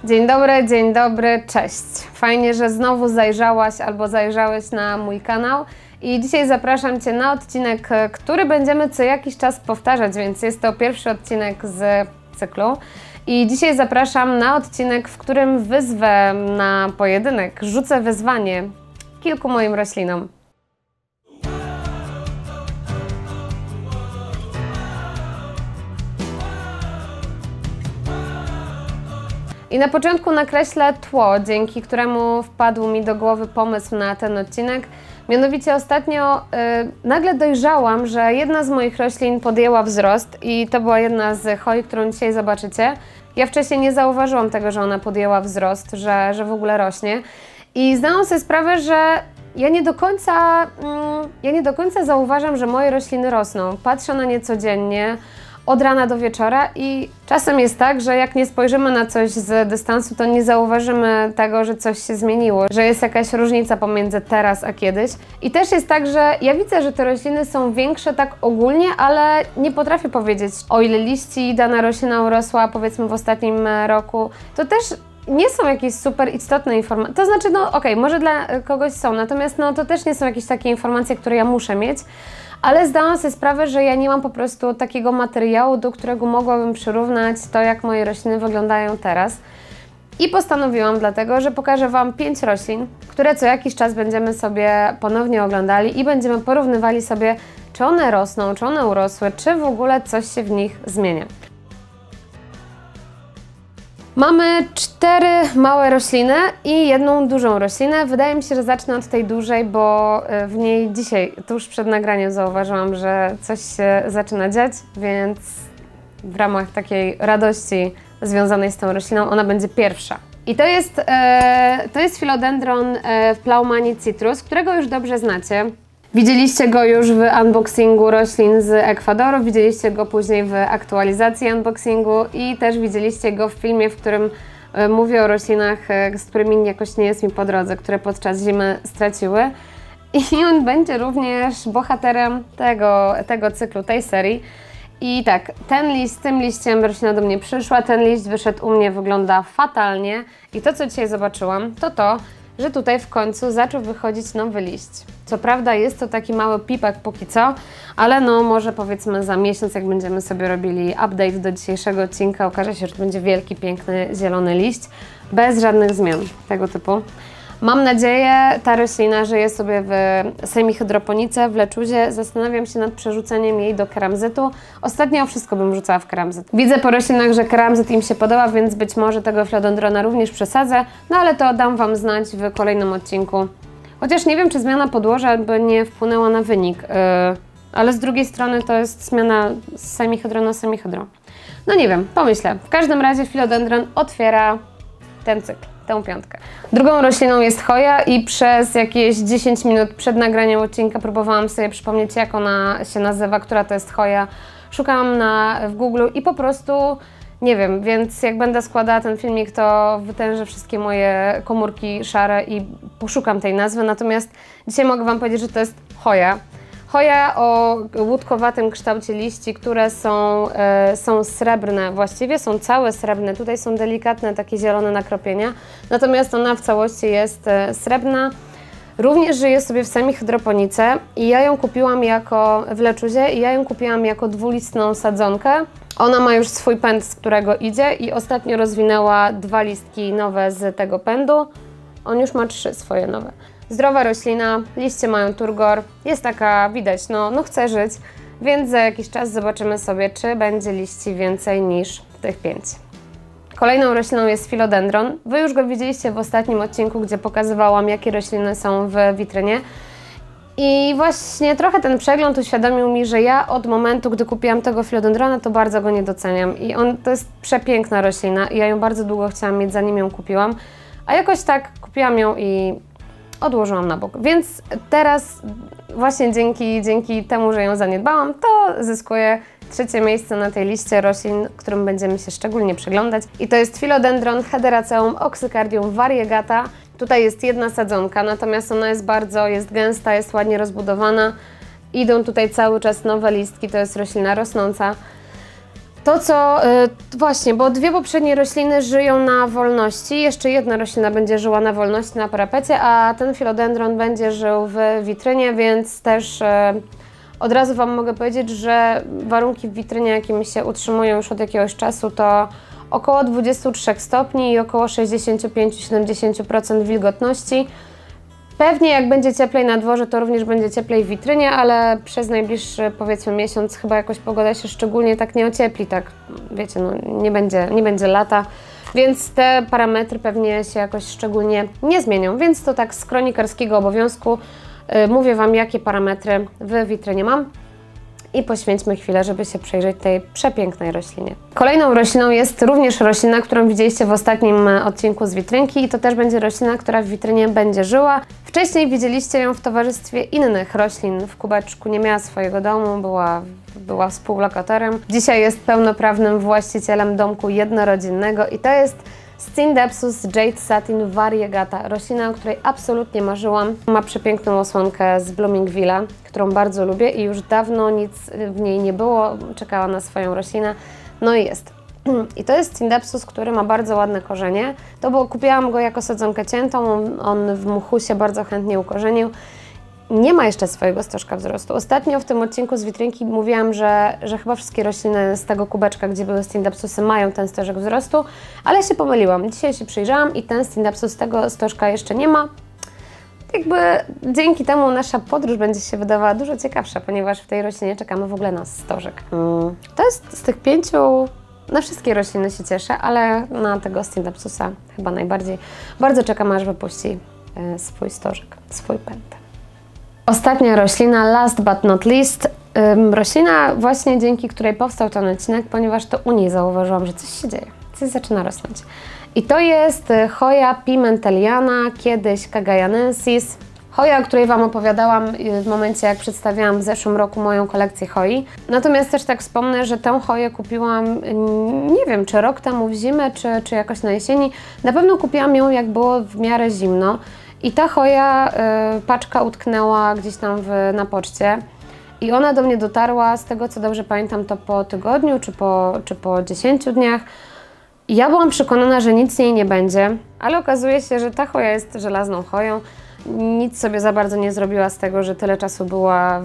dzień dobry, cześć. Fajnie, że znowu zajrzałaś albo zajrzałeś na mój kanał. I dzisiaj zapraszam Cię na odcinek, który będziemy co jakiś czas powtarzać, więc jest to pierwszy odcinek z cyklu. I dzisiaj zapraszam na odcinek, w którym wyzwę na pojedynek, rzucę wyzwanie kilku moim roślinom. I na początku nakreślę tło, dzięki któremu wpadł mi do głowy pomysł na ten odcinek. Mianowicie ostatnio nagle dojrzałam, że jedna z moich roślin podjęła wzrost i to była jedna z choi, którą dzisiaj zobaczycie. Ja wcześniej nie zauważyłam tego, że ona podjęła wzrost, że w ogóle rośnie. I zdałam sobie sprawę, że ja nie do końca zauważam, że moje rośliny rosną. Patrzę na nie codziennie, od rana do wieczora i czasem jest tak, że jak nie spojrzymy na coś z dystansu, to nie zauważymy tego, że coś się zmieniło, że jest jakaś różnica pomiędzy teraz a kiedyś. I też jest tak, że ja widzę, że te rośliny są większe tak ogólnie, ale nie potrafię powiedzieć, o ile liści dana roślina urosła powiedzmy w ostatnim roku. To też nie są jakieś super istotne informacje, to znaczy, no okej, może dla kogoś są, natomiast no to też nie są jakieś takie informacje, które ja muszę mieć. Ale zdałam sobie sprawę, że ja nie mam po prostu takiego materiału, do którego mogłabym przyrównać to, jak moje rośliny wyglądają teraz. I postanowiłam dlatego, że pokażę Wam 5 roślin, które co jakiś czas będziemy sobie ponownie oglądali i będziemy porównywali sobie, czy one rosną, czy one urosły, czy w ogóle coś się w nich zmienia. Mamy 4 małe rośliny i jedną dużą roślinę. Wydaje mi się, że zacznę od tej dużej, bo w niej dzisiaj, tuż przed nagraniem, zauważyłam, że coś się zaczyna dziać, więc w ramach takiej radości związanej z tą rośliną ona będzie pierwsza. I to jest Philodendron Plaumani citrus, którego już dobrze znacie. Widzieliście go już w unboxingu roślin z Ekwadoru, widzieliście go później w aktualizacji unboxingu i też widzieliście go w filmie, w którym mówię o roślinach, z którymi jakoś nie jest mi po drodze, które podczas zimy straciły. I on będzie również bohaterem tego cyklu, tej serii. I tak, z tym liściem roślina do mnie przyszła, ten liść wyszedł u mnie, wygląda fatalnie. I to, co dzisiaj zobaczyłam, to, że tutaj w końcu zaczął wychodzić nowy liść. Co prawda jest to taki mały pipek póki co, ale no może powiedzmy za miesiąc, jak będziemy sobie robili update do dzisiejszego odcinka, okaże się, że to będzie wielki, piękny, zielony liść, bez żadnych zmian tego typu. Mam nadzieję, ta roślina żyje sobie w semihydroponice, w leczuzie. Zastanawiam się nad przerzuceniem jej do keramzytu. Ostatnio wszystko bym rzucała w keramzyt. Widzę po roślinach, że keramzyt im się podoba, więc być może tego Philodendrona również przesadzę, no ale to dam Wam znać w kolejnym odcinku. Chociaż nie wiem, czy zmiana podłoża by nie wpłynęła na wynik, ale z drugiej strony to jest zmiana z semihydro na semihydro. No nie wiem, pomyślę. W każdym razie Philodendron otwiera ten cykl. Tę piątkę. Drugą rośliną jest choja i przez jakieś 10 minut przed nagraniem odcinka próbowałam sobie przypomnieć, jak ona się nazywa, która to jest choja. Szukałam w Google i po prostu nie wiem, więc jak będę składała ten filmik, to wytężę wszystkie moje komórki szare i poszukam tej nazwy. Natomiast dzisiaj mogę Wam powiedzieć, że to jest choja. Choja o łódkowatym kształcie liści, które są srebrne, właściwie są całe srebrne. Tutaj są delikatne takie zielone nakropienia, natomiast ona w całości jest srebrna. Również żyje sobie w semihydroponice i ja ją kupiłam w leczuzie i ja ją kupiłam jako dwulistną sadzonkę. Ona ma już swój pęd, z którego idzie i ostatnio rozwinęła 2 listki nowe z tego pędu. On już ma 3 swoje nowe. Zdrowa roślina, liście mają turgor, jest taka, widać, no chce żyć, więc za jakiś czas zobaczymy sobie, czy będzie liści więcej niż tych 5. Kolejną rośliną jest Philodendron. Wy już go widzieliście w ostatnim odcinku, gdzie pokazywałam, jakie rośliny są w witrynie. I właśnie trochę ten przegląd uświadomił mi, że ja od momentu, gdy kupiłam tego Philodendrona, to bardzo go nie doceniam. I to jest przepiękna roślina i ja ją bardzo długo chciałam mieć, zanim ją kupiłam. A jakoś tak kupiłam ją i odłożyłam na bok. Więc teraz właśnie dzięki temu, że ją zaniedbałam, to zyskuję 3. miejsce na tej liście roślin, którym będziemy się szczególnie przyglądać. I to jest Philodendron Hederaceum oxycardium variegata. Tutaj jest jedna sadzonka, natomiast ona jest gęsta, jest ładnie rozbudowana. Idą tutaj cały czas nowe listki, to jest roślina rosnąca. To co, właśnie, bo dwie poprzednie rośliny żyją na wolności, jeszcze jedna roślina będzie żyła na wolności na parapecie, a ten filodendron będzie żył w witrynie, więc też od razu Wam mogę powiedzieć, że warunki w witrynie, jakie mi się utrzymują już od jakiegoś czasu, to około 23 stopni i około 65-70% wilgotności. Pewnie jak będzie cieplej na dworze, to również będzie cieplej w witrynie, ale przez najbliższy, powiedzmy, miesiąc chyba jakoś pogoda się szczególnie tak nie ociepli, tak wiecie, no nie będzie lata, więc te parametry pewnie się jakoś szczególnie nie zmienią, więc to tak z kronikarskiego obowiązku mówię Wam, jakie parametry w witrynie mam. I poświęćmy chwilę, żeby się przyjrzeć tej przepięknej roślinie. Kolejną rośliną jest również roślina, którą widzieliście w ostatnim odcinku z witrynki i to też będzie roślina, która w witrynie będzie żyła. Wcześniej widzieliście ją w towarzystwie innych roślin w kubeczku, nie miała swojego domu, była współlokatorem. Dzisiaj jest pełnoprawnym właścicielem domku jednorodzinnego i to jest Scindapsus Jade Satin Variegata, roślina, o której absolutnie marzyłam. Ma przepiękną osłonkę z Bloomingville'a, którą bardzo lubię i już dawno nic w niej nie było, czekała na swoją roślinę, no i jest. I to jest Scindapsus, który ma bardzo ładne korzenie, bo kupiłam go jako sadzonkę ciętą, on w mchu się bardzo chętnie ukorzenił. Nie ma jeszcze swojego stożka wzrostu. Ostatnio w tym odcinku z witrynki mówiłam, że chyba wszystkie rośliny z tego kubeczka, gdzie były Scindapsusy, mają ten stożek wzrostu, ale się pomyliłam. Dzisiaj się przyjrzałam i ten Scindapsus tego stożka jeszcze nie ma. Jakby dzięki temu nasza podróż będzie się wydawała dużo ciekawsza, ponieważ w tej roślinie czekamy w ogóle na stożek. To jest z tych 5, na wszystkie rośliny się cieszę, ale na tego Scindapsusa chyba najbardziej. Bardzo czekam, aż wypuści swój stożek, swój pęd. Ostatnia roślina, last but not least, roślina właśnie dzięki której powstał ten odcinek, ponieważ to u niej zauważyłam, że coś się dzieje, coś zaczyna rosnąć. I to jest Hoya pimentelliana, kiedyś Cagayanensis. Hoja, o której Wam opowiadałam w momencie, jak przedstawiałam w zeszłym roku moją kolekcję hoi. Natomiast też tak wspomnę, że tę hoję kupiłam, nie wiem, czy rok temu w zimę, czy jakoś na jesieni. Na pewno kupiłam ją, jak było w miarę zimno. I ta hoja, paczka utknęła gdzieś tam na poczcie i ona do mnie dotarła, z tego co dobrze pamiętam, to po tygodniu czy po 10 dniach. I ja byłam przekonana, że nic z niej nie będzie, ale okazuje się, że ta hoja jest żelazną hoją. Nic sobie za bardzo nie zrobiła z tego, że tyle czasu była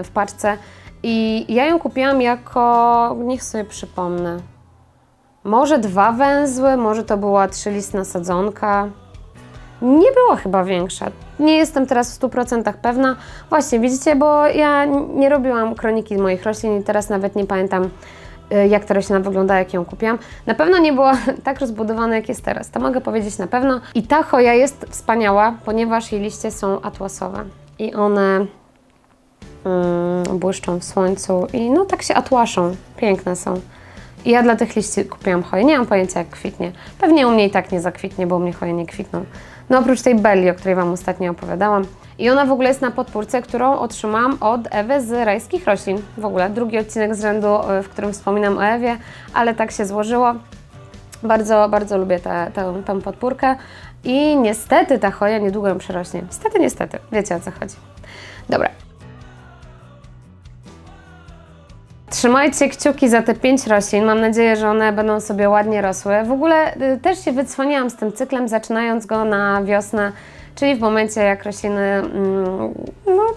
w paczce. I ja ją kupiłam jako, niech sobie przypomnę, może 2 węzły, może to była 3-listna sadzonka. Nie była chyba większa. Nie jestem teraz w 100% pewna. Właśnie, widzicie, bo ja nie robiłam kroniki moich roślin i teraz nawet nie pamiętam, jak ta roślina wygląda, jak ją kupiłam. Na pewno nie była tak rozbudowana, jak jest teraz. To mogę powiedzieć na pewno. I ta hoja jest wspaniała, ponieważ jej liście są atłasowe. I one błyszczą w słońcu i no tak się atłaszą. Piękne są. I ja dla tych liści kupiłam hoję. Nie mam pojęcia, jak kwitnie. Pewnie u mnie i tak nie zakwitnie, bo u mnie hoje nie kwitną. No oprócz tej belli, o której Wam ostatnio opowiadałam. I ona w ogóle jest na podpórce, którą otrzymałam od Ewy z rajskich roślin. W ogóle drugi odcinek z rzędu, w którym wspominam o Ewie, ale tak się złożyło. Bardzo, bardzo lubię tę podpórkę. I niestety ta hoja niedługo ją przerośnie. Niestety. Wiecie, o co chodzi. Dobra. Trzymajcie kciuki za te 5 roślin. Mam nadzieję, że one będą sobie ładnie rosły. W ogóle też się wycwaniałam z tym cyklem, zaczynając go na wiosnę, czyli w momencie, jak rośliny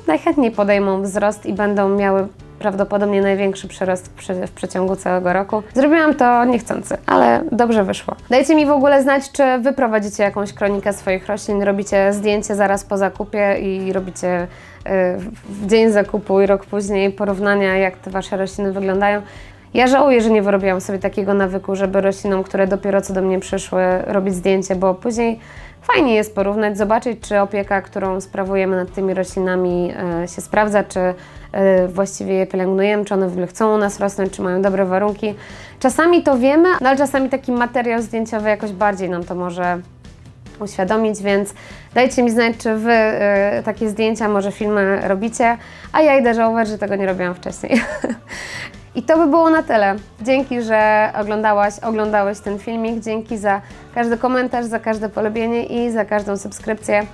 najchętniej podejmą wzrost i będą miały prawdopodobnie największy przyrost w przeciągu całego roku. Zrobiłam to niechcący, ale dobrze wyszło. Dajcie mi w ogóle znać, czy Wy prowadzicie jakąś kronikę swoich roślin, robicie zdjęcie zaraz po zakupie i robicie w dzień zakupu i rok później porównania, jak te Wasze rośliny wyglądają. Ja żałuję, że nie wyrobiłam sobie takiego nawyku, żeby roślinom, które dopiero co do mnie przyszły, robić zdjęcie, bo później fajnie jest porównać, zobaczyć, czy opieka, którą sprawujemy nad tymi roślinami się sprawdza, czy właściwie je pielęgnujemy, czy one w ogóle chcą u nas rosnąć, czy mają dobre warunki. Czasami to wiemy, no ale czasami taki materiał zdjęciowy jakoś bardziej nam to może uświadomić, więc dajcie mi znać, czy Wy takie zdjęcia, może filmy robicie, a ja idę żałować, że tego nie robiłam wcześniej. I to by było na tyle. Dzięki, że oglądałeś ten filmik. Dzięki za każdy komentarz, za każde polubienie i za każdą subskrypcję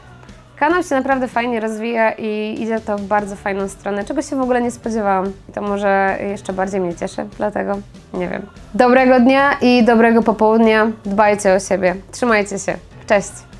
Kanał się naprawdę fajnie rozwija i idzie to w bardzo fajną stronę, czego się w ogóle nie spodziewałam. I to może jeszcze bardziej mnie cieszy, dlatego nie wiem. Dobrego dnia i dobrego popołudnia. Dbajcie o siebie. Trzymajcie się. Cześć!